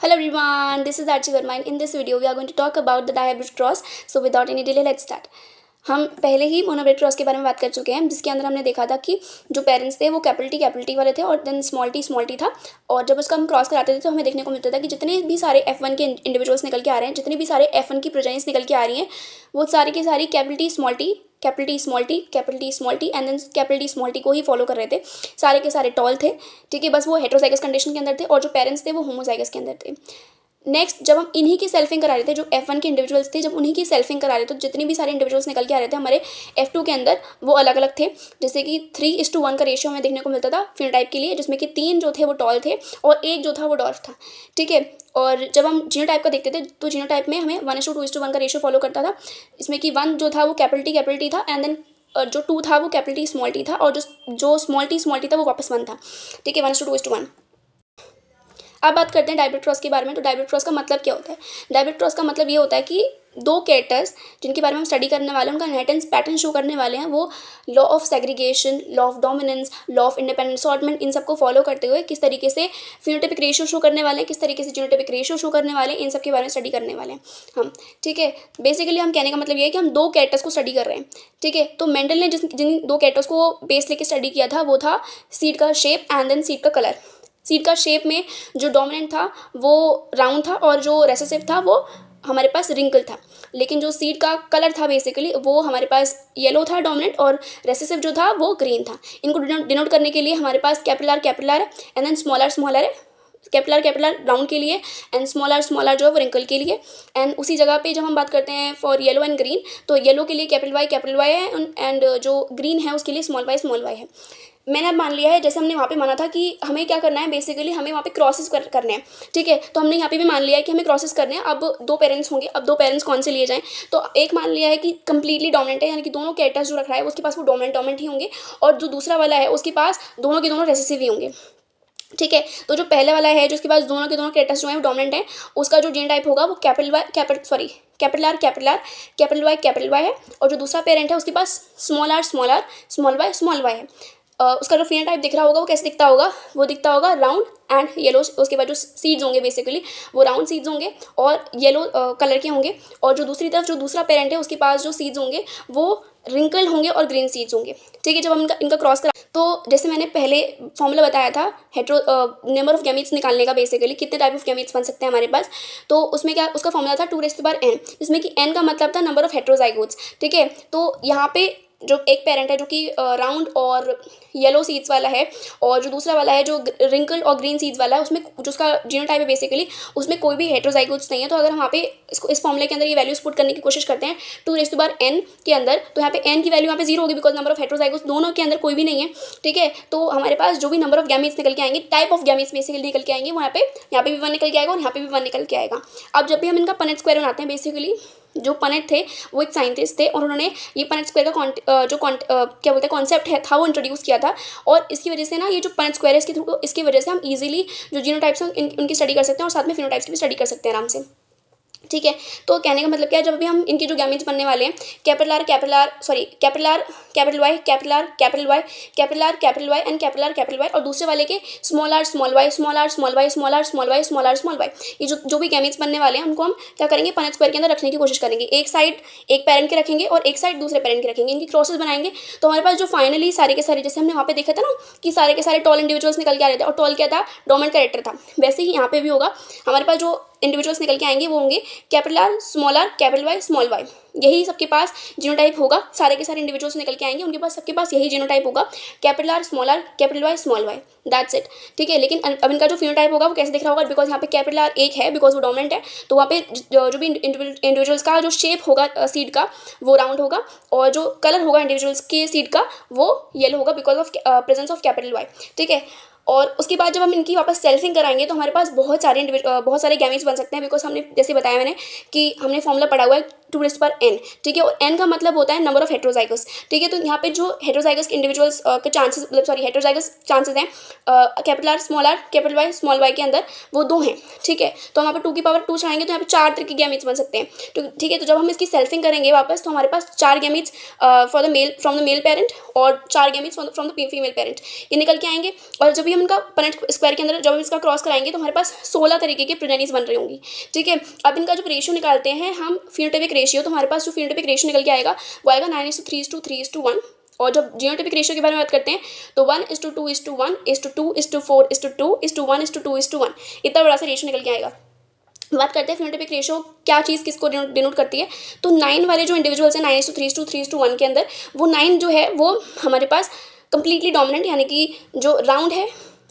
Hello everyone, this is Archie Verma and in this video we are going to talk about the dihybrid cross. So without any delay let's start. हम पहले ही monohybrid cross के बारे में बात कर चुके हैं जिसके अंदर हमने देखा था कि जो पेरेंट्स थे वो कैपिटल टी वाले थे और देन स्मॉल टी था। और जब उसका हम क्रॉस कराते थे तो हमें देखने को मिलता था कि जितने भी सारे F1 के इंडिविजुअल्स निकल के आ रहे हैं, जितने भी सारे F1 की प्रोजेनिस निकल के आ रही हैं, वो सारी की सारी capital T small T capital T small T capital T small T and then capital T small T को ही फॉलो कर रहे थे। सारे के सारे टॉल थे, ठीक है, बस वो हेट्रोजाइगस कंडीशन के अंदर थे और जो पेरेंट्स थे वो होमोजाइगस के अंदर थे। नेक्स्ट जब हम इन्हीं की सेल्फिंग करा रहे थे, जो F1 के इंडिविजुअल्स थे, जब उन्हीं की सेल्फिंग करा रहे थे तो जितनी भी सारे इंडिविजुअल्स निकल के आ रहे थे हमारे F2 के अंदर वो अलग अलग थे। जैसे कि 3:1 का रेशियो हमें देखने को मिलता था फिनोटाइप के लिए, जिसमें कि 3 जो थे वो टॉल थे और 1 जो था वो डॉर्फ था, ठीक है। और जब हम जीनोटाइप का देखते थे तो जीनोटाइप में हमें 1:2:1 का रेशियो फॉलो करता था, इसमें कि 1 जो था वो कैपिटल टी था एंड देन जो 2 था वो कैपिटल टी स्मॉल टी था और जो स्मॉल टी था वो वापस 1 था, ठीक है, 1:2:1। अब बात करते हैं डायब्रिड क्रॉस के बारे में। तो डायब्रिड क्रॉस का मतलब क्या होता है? डायब्रिड क्रॉस का मतलब ये होता है कि दो कैरेक्टर्स जिनके बारे में हम स्टडी करने वाले हैं उनका इनहेरिटेंस पैटर्न शो करने वाले हैं, वो law of segregation, law of dominance, law of independent assortment, इन सबको फॉलो करते हुए किस तरीके से फिनोटाइपिक रेशियो शो करने वाले हैं, किस तरीके से जीनोटाइपिक रेशियो शो करने वाले हैं, इन सब के बारे में स्टडी करने वाले हैं हम, ठीक है। बेसिकली हम कहने का मतलब ये है कि हम दो कैरेक्टर्स को स्टडी कर रहे हैं, ठीक है। तो मेंडल ने जिन दो कैरेक्टर्स को बेस लेके स्टडी किया था वो था सीड का शेप एंड देन सीड का कलर। सीड का शेप में जो डोमिनेंट था वो राउंड था और जो रेसेसिव था वो हमारे पास रिंकल था, लेकिन जो सीड का कलर था बेसिकली वो हमारे पास येलो था डोमिनेंट और रेसेसिव जो था वो ग्रीन था। इनको डिनोट करने के लिए हमारे पास capital R and then small R capital round के लिए एंड स्मॉल आर जो है वो रिंकल के लिए। एंड उसी जगह पे जब हम बात करते हैं फॉर येलो एंड ग्रीन, तो येलो के लिए कैपिटल वाई है एंड जो ग्रीन है उसके लिए स्मॉल वाई है। मैंने अब मान लिया है, जैसे हमने वहाँ पे माना था कि हमें क्या करना है, बेसिकली हमें वहाँ पे क्रॉसेस करने हैं, ठीक है। तो हमने यहाँ पे भी मान लिया है कि हमें क्रॉसेस करने हैं। अब दो पेरेंट्स होंगे, अब दो पेरेंट्स कौन से लिए जाएँ? तो एक मान लिया है कि कंप्लीटली डोमिनेंट है, यानी कि दोनों कैरेक्टर्स जो रख रहा है उसके पास वो डोमिनेंट ही होंगे, और जो दूसरा वाला है उसके पास दोनों के दोनों रेसेसिव ही होंगे, ठीक है। तो जो पहले वाला है जिसके पास दोनों के दोनों कैरेक्टर्स जो है वो डोमिनेंट है, उसका जो जीनोटाइप होगा वो कैपिटल वाई है। और जो दूसरा पेरेंट है उसके पास स्मॉल वाई है। उसका जो फिनोटाइप दिख रहा होगा वो कैसे दिखता होगा? वो दिखता होगा राउंड एंड येलो। उसके बाद जो सीड्स होंगे बेसिकली वो राउंड सीड्स होंगे और येलो कलर के होंगे। और जो दूसरी तरफ जो दूसरा पेरेंट है उसके पास जो सीड्स होंगे वो रिंकल होंगे और ग्रीन सीड्स होंगे, ठीक है। जब हम इनका क्रॉस करा, तो जैसे मैंने पहले फॉर्मूला बताया था नंबर ऑफ गैमीट्स निकालने का, बेसिकली कितने टाइप ऑफ गैमीट्स बन सकते हैं हमारे पास, तो उसमें क्या उसका फॉर्मूला था 2n, जिसमें कि n का मतलब था नंबर ऑफ हेट्रोजाइगोट्स, ठीक है। तो यहाँ पे जो एक पेरेंट है जो कि राउंड और येलो सीड्स वाला है और जो दूसरा वाला है जो रिंकल और ग्रीन सीड्स वाला है, उसमें जो उसका जीनोटाइप है बेसिकली उसमें कोई भी हेट्रोजाइगोट्स नहीं है। तो अगर हम यहाँ पे इस फॉर्मूले के अंदर ये वैल्यूज पुट करने की कोशिश करते हैं 2n के अंदर, तो यहाँ पे n की वैल्यू यहाँ पे 0 होगी बिकॉज नंबर ऑफ हेट्रोजाइगोट्स दोनों के अंदर कोई भी नहीं है, ठीक है। तो हमारे पास जो भी नंबर ऑफ गैमीट्स निकल के आएंगे, टाइप ऑफ गैमीट्स बेसिकली निकल के आएंगे, वो यहाँ पे भी 1 निकल के आएगा और यहाँ पे भी 1 निकल के आएगा। अब जब भी हम इनका पनेट स्क्वायर बनाते हैं, बेसिकली जो पनेट थे वो एक साइंटिस्ट थे और उन्होंने ये पनेट स्क्वायर का क्या बोलते हैं कॉन्सेप्ट था वो इंट्रोड्यूस किया था। और इसकी वजह से ना ये जो पनेट स्क्वायर है इसके थ्रू इसकी वजह से हम इजीली जो जीनोटाइप्स हैं उनकी स्टडी कर सकते हैं और साथ में फिनोटाइप्स की भी स्टडी कर सकते हैं आराम से, ठीक है। तो कहने का मतलब क्या है, जब भी हम इनके जो गैमीट्स बनने वाले हैं capital R capital Y and capital Y, और दूसरे वाले के स्मॉल वाई, ये जो भी गैमीट्स बनने वाले हैं उनको हम क्या करेंगे, पनेट स्क्वायर के अंदर रखने की कोशिश करेंगे। एक साइड एक पेरेंट के रखेंगे और एक साइड दूसरे पेरेंट के रखेंगे, इनकी क्रॉसेस बनाएंगे। तो हमारे पास जो फाइनली सारे के सारे, जैसे हमने वहाँ पे देखा था ना कि सारे के सारे टॉल इंडिविजुअल्स निकल के आ रहे थे और टॉल क्या था, डोमिनेंट कैरेक्टर था, वैसे ही यहाँ पे भी होगा। हमारे पास जो इंडिविजुअल्स निकल के आएंगे वो होंगे capital R capital Y small Y, यही सबके पास जीनोटाइप होगा। सारे के सारे इंडिविजुअल्स निकल के आएंगे उनके पास सबके पास यही जीनोटाइप होगा, capital R capital Y small Y, that's it, ठीक है। लेकिन अब इनका जो फिनोटाइप होगा वो कैसे दिख रहा होगा, बिकॉज यहाँ पे कैपिटल आर एक है बिकॉज वो डोमिनेंट है, तो वहाँ पे जो भी इंडिविजुअल्स का जो शेप होगा सीड का वो राउंड होगा और जो कलर होगा इंडिविजुअल्स के सीड का वो येलो होगा because of presence of capital Y, ठीक है। और उसके बाद जब हम इनकी वापस सेल्फिंग कराएंगे तो हमारे पास बहुत सारे गैमीट्स बन सकते हैं, बिकॉज हमने जैसे बताया मैंने कि हमने फॉर्मूला पढ़ा हुआ है 2n, ठीक है। और n का मतलब होता है नंबर ऑफ हेट्रोजाइगस, ठीक है। तो यहाँ पे जो हेट्रोजाइगस के इंडिविजुअल्स के चांसेस हेट्रोजाइगस चांसेस हैं capital R capital Y small Y के अंदर वो 2 हैं, ठीक है। तो हम यहाँ पे 2 की पावर 2 चढ़ाएंगे तो यहाँ पे 4 तरह के गैमीट्स बन सकते हैं, तो ठीक है। तो जब हम इसकी सेल्फिंग करेंगे वापस तो हमारे पास 4 gametes from the male parent और 4 gametes from the female parent ये निकल के आएंगे। और जब भी हम इनका पनेट स्क्वायर के अंदर जब हम इसका क्रॉस कराएंगे तो हमारे पास 16 तरीके की प्रोजेनिस बन रही होंगी, ठीक है। अब इनका जब रेशियो निकालते हैं हम फिनोटाइपिक रेशियो, तो हमारे पास जो फिनोटाइपिक रेशियो निकल के आएगा वो आएगा 9:3:3:1। और जब जीनोटाइपिक रेशियो के बारे में बात करते हैं तो 1:2:1:2:4:2:1:1 इतना बड़ा सा रेशियो निकल के आएगा। बात करते हैं फिनोटाइपिक रेशियो क्या चीज़ किसको डिनोट करती है, तो 9 वाले जो इंडिविजुअल्स हैं 9:3:3:1 के अंदर वो 9 जो है वो हमारे पास कंप्लीटली डोमिनेंट यानी कि जो राउंड है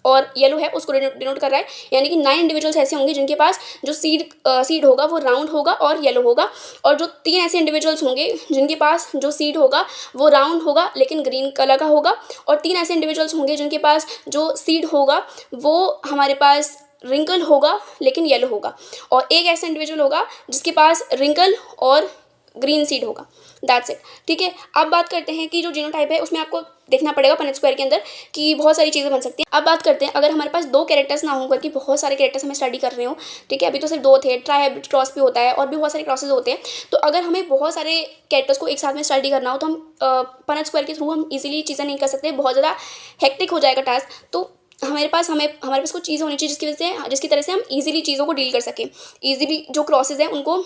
और येलो है उसको डिनोट कर रहा है, यानी कि 9 इंडिविजुअल्स ऐसे होंगे जिनके पास जो सीड होगा वो राउंड होगा और येलो होगा, और जो 3 ऐसे इंडिविजुअल्स होंगे जिनके पास जो सीड होगा वो राउंड होगा लेकिन ग्रीन कलर का होगा, और 3 ऐसे इंडिविजुअल्स होंगे जिनके पास जो सीड होगा वो हमारे पास रिंकल होगा लेकिन येलो होगा, और एक ऐसा इंडिविजुअल होगा जिसके पास रिंकल और ग्रीन सीड होगा। दैट्स इट, ठीक है। अब बात करते हैं कि जो जीनोटाइप है उसमें आपको देखना पड़ेगा पनेट स्क्वायर के अंदर कि बहुत सारी चीज़ें बन सकती हैं। अब बात करते हैं अगर हमारे पास 2 कैरेक्टर्स ना हो करके बहुत सारे कैरेक्टर्स हमें स्टडी कर रहे हो, ठीक है, अभी तो सिर्फ 2 थे, ट्राई हाइब्रिड क्रॉस भी होता है और भी बहुत सारे क्रॉसेज होते हैं, तो अगर हमें बहुत सारे कैरेक्टर्स को एक साथ में स्टडी करना हो तो हम पनेट स्क्वायर के थ्रू हम इजीली चीज़ें नहीं कर सकते, बहुत ज़्यादा हेक्टिक हो जाएगा टास्क। तो हमारे पास कुछ चीज़ होनी चाहिए जिसकी तरह से हम इजीली चीज़ों को डील कर सकें, इजीली जो क्रॉसेज हैं उनको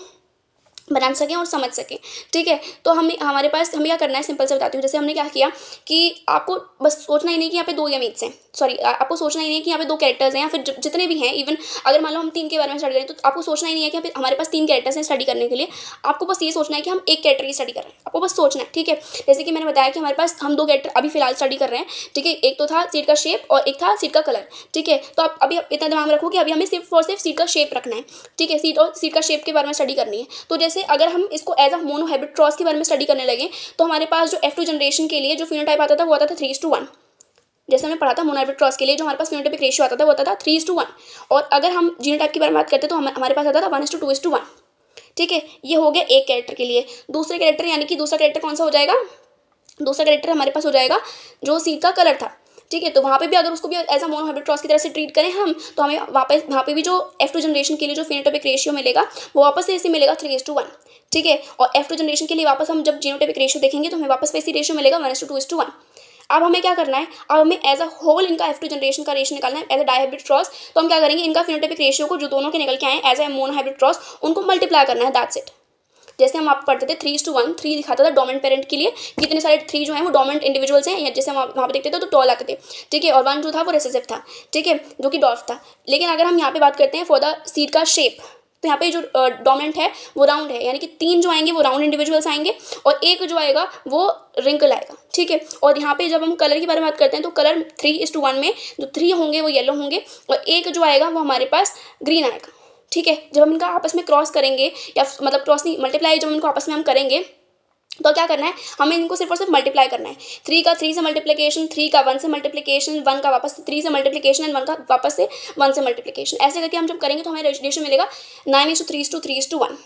बना सकें और समझ सकें, ठीक है। तो हमें क्या करना है, सिंपल से बताती हूँ। जैसे हमने क्या किया कि आपको बस सोचना ही नहीं कि यहाँ पे 2 इमेज हैं, सॉरी आपको सोचना ही नहीं है कि यहाँ पे 2 कैरेक्टर्स हैं या फिर जितने भी हैं, इवन अगर मान लो हम 3 के बारे में स्टडी करें तो आपको सोचना ही नहीं है कि हमारे पास 3 कैरेक्टर्स हैं स्टडी करने के लिए, आपको बस ये सोचना है कि हम एक कैरेक्टर की स्टडी कर रहे हैं, आपको बस सोचना है, ठीक है। जैसे कि मैंने बताया कि हमारे पास हम 2 कैरेक्टर अभी फिलहाल स्टडी कर रहे हैं, ठीक है, एक तो था सीड का शेप और एक था सीड का कलर, ठीक है। तो आप अभी इतना दिमाग में रखो कि अभी हमें सिर्फ और सिर्फ सीड का शेप रखना है, ठीक है, सीड का शेप के बारे में स्टडी करनी है। तो जैसे अगर हम इसको as a monohybrid cross के बारे में स्टडी करने लगे तो हमारे पास जो F2 जनरेशन के लिए जो फिनोटाइप आता था वो आता था 3:1। जैसे हमने पढ़ा था मोनो हाइब्रिड क्रॉस के लिए जो हमारे पास फिनोटाइपिक रेशियो आता था वो आता था 3:1, और अगर हम जीनोटाइप के बारे में बात करते तो हमारे पास आता था 1:2:1, ठीक है। ये हो गया एक कैरेक्टर के लिए। दूसरे कैरेक्टर यानी कि दूसरा कैरेक्टर कौन सा हो जाएगा, दूसरा कैरेक्टर हमारे पास हो जाएगा जो सीड का कलर था, ठीक है। तो वहाँ पे भी अगर उसको भी as a monohybrid cross की तरह से ट्रीट करें हम तो हमें वहाँ पे भी जो F2 जनरेशन के लिए जो फिनोटाइपिक रेशियो मिलेगा वो वापस से ऐसे मिलेगा 3:1, ठीक है। और F2 जनरेशन के लिए वापस हम जब जीनोटाइपिक रेशियो देखेंगे तो हमें वापस वैसी रेशियो मिलेगा 1:2:1। अब हमें क्या करना है, अब हमें एज अ होल इनका F2 जनरेशन का रेशियो निकालना है एज अ डाइहाइब्रिड क्रॉस। तो हम क्या करेंगे, इनका फिनोटाइपिक रेशियो को जो दोनों के निकल के आए as a monohybrid cross उनको मल्टीप्लाई करना है, दैट्स इट। जैसे हम आप पढ़ते थे 3:1, 3 दिखाता था डोमिनेंट पेरेंट के लिए, कितने सारे 3 जो हैं वो डोमिनेंट इंडिविजुअल्स हैं, या जैसे हम वहाँ पे देखते थे तो टॉल आते थे, ठीक है, और 1 जो था वो रिसेसिव था, ठीक है, जो कि डॉर्फ था। लेकिन अगर हम यहाँ पे बात करते हैं फॉर द सीड का शेप, तो यहाँ पे जो डोमिनेंट है वो राउंड है, यानी कि 3 जो आएंगे वो राउंड इंडिविजुअल्स आएंगे और एक जो आएगा वो रिंकल आएगा, ठीक है। और यहाँ पे जब हम कलर की बारे में बात करते हैं तो कलर 3:1 में जो 3 होंगे वो येलो होंगे और एक जो आएगा वो हमारे पास ग्रीन आएगा, ठीक है। जब हम इनका आपस में क्रॉस करेंगे या मतलब क्रॉस नहीं मल्टीप्लाई, जब इनको आपस में हम करेंगे तो क्या करना है, हमें इनको सिर्फ और सिर्फ मल्टीप्लाई करना है। 3 का 3 से मल्टीप्लिकेशन, 3 का 1 से मल्टीप्लिकेशन, 1 का वापस 3 से मल्टीप्लिकेशन एंड 1 का वापस से 1 से मल्टीप्लिकेशन, ऐसे करके हम जब करेंगे तो हमें रेशियो मिलेगा 9:3:3:1,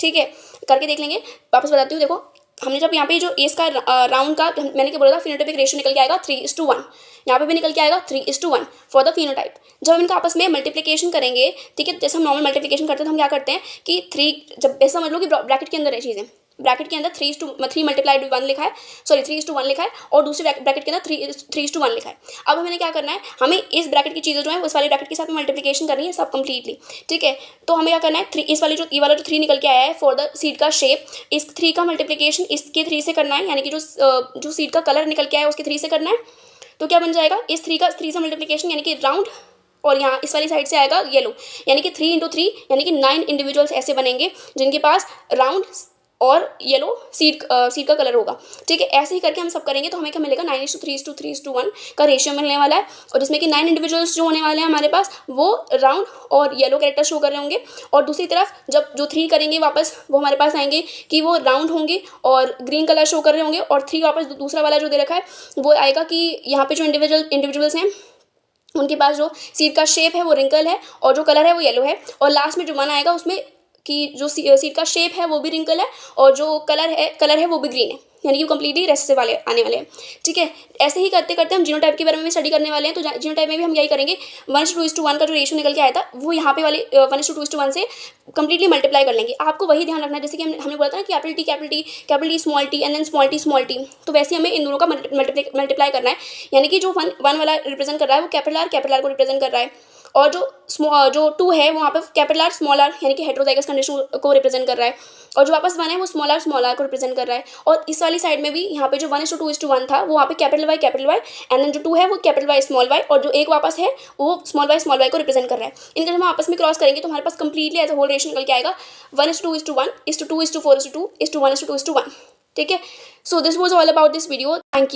ठीक है। करके देख लेंगे, वापस बताती हूँ। देखो हमने जब यहाँ पे जो एस का राउंड का मैंने क्या बोला था, फिनोटाइपिक रेशियो निकल के आएगा 3:1, यहाँ पे भी निकल के आएगा 3:1 फॉर द फिनोटाइप। जब हम इनका आपस में मल्टीप्लिकेशन करेंगे, ठीक है, जैसे हम नॉर्मल मल्टीप्लिकेशन करते हैं तो हम क्या करते हैं कि 3 जब ऐसा समझ लो कि ब्रैकेट के अंदर है चीज़ें, ब्रैकेट के अंदर 3 मल्टीप्लाइड 1 लिखा है, सॉरी 3:1 लिखा है, और दूसरे ब्रैकेट के अंदर 3:1 लिखा है। अब हमें क्या करना है, हमें इस ब्रैकेट की चीज़ें जो है उस वाले ब्रैकेट के साथ में मल्टीप्लिकेशन करनी है सब कंप्लीटली, ठीक है। तो हमें क्या करना है, इस वाले ये वाला जो 3 निकल के आया है फॉर द सीड का शेप, इस 3 का मल्टीप्लिकेशन इसके 3 से करना है, यानी कि जो सीड का कलर निकल के आया है उसके 3 से करना है। तो क्या बन जाएगा, इस 3 से मल्टीप्लिकेशन यानी कि राउंड, और यहाँ इस वाली साइड से आएगा येलो, यानी कि 3 × 3 यानी कि 9 इंडिविजुअल्स ऐसे बनेंगे जिनके पास राउंड और येलो सीड का कलर होगा, ठीक है। ऐसे ही करके हम सब करेंगे तो हमें क्या मिलेगा, 9:3:3:1 का रेशियो मिलने वाला है, और जिसमें कि 9 इंडिविजुअल्स जो होने वाले हैं हमारे पास वो राउंड और येलो कैरेक्टर शो कर रहे होंगे, और दूसरी तरफ जब जो 3 करेंगे वापस वो हमारे पास आएंगे कि वो राउंड होंगे और ग्रीन कलर शो कर रहे होंगे, और 3 वापस दूसरा वाला जो दे रखा है वो आएगा कि यहाँ पे जो इंडिविजुअल्स हैं उनके पास जो सीड का शेप है वो रिंकल है और जो कलर है वो येलो है, और लास्ट में जो 1 आएगा उसमें कि जो सीड का शेप है वो भी रिंकल है और जो कलर है वो भी ग्रीन है, यानी कि कम्प्लीटली रेसेसिव वाले आने वाले हैं, ठीक है। ऐसे ही करते करते हम जीनोटाइप के बारे में भी स्टडी करने वाले हैं। तो जीनोटाइप में भी हम यही करेंगे, 1:2:1 का जो रेशियो निकल के आया था वो यहाँ पे वाले 1:2:1 से कंप्लीटली मल्टीप्लाई कर लेंगे। आपको वही ध्यान रखना है, जैसे कि हमने बोला था ना capital T small T and then small T, तो वैसे हमें इन दोनों का मल्टीप्लाई करना है। यानी कि जो वन वाला रिप्रेजेंट कर रहा है वो कैपिटल आर को रिप्रेजेंट कर रहा है, और जो 2 है वहाँ पे कैपिटल आर स्मॉल आर यानी कि हेटेरोजाइगस कंडीशन को रिप्रेजेंट कर रहा है, और जो वापस 1 है वो स्मॉल आर को रिप्रेजेंट कर रहा है। और इस वाली साइड में भी यहाँ पे जो 1:2:1 था वो वहाँ पे कैपिटल वाई एंड देन जो 2 है वो कैपिटल वाई स्मॉल वाई, और जो एक वापस है वो स्मॉल वाई को रिप्रेजेंट कर रहा है। इनका जब हम आपस में क्रॉस करेंगे तो हमारे पास completely as a whole ratio निकल के आएगा 1:2:1 2:4:2 1:2:1, ठीक है। So this was all about this video, thank you.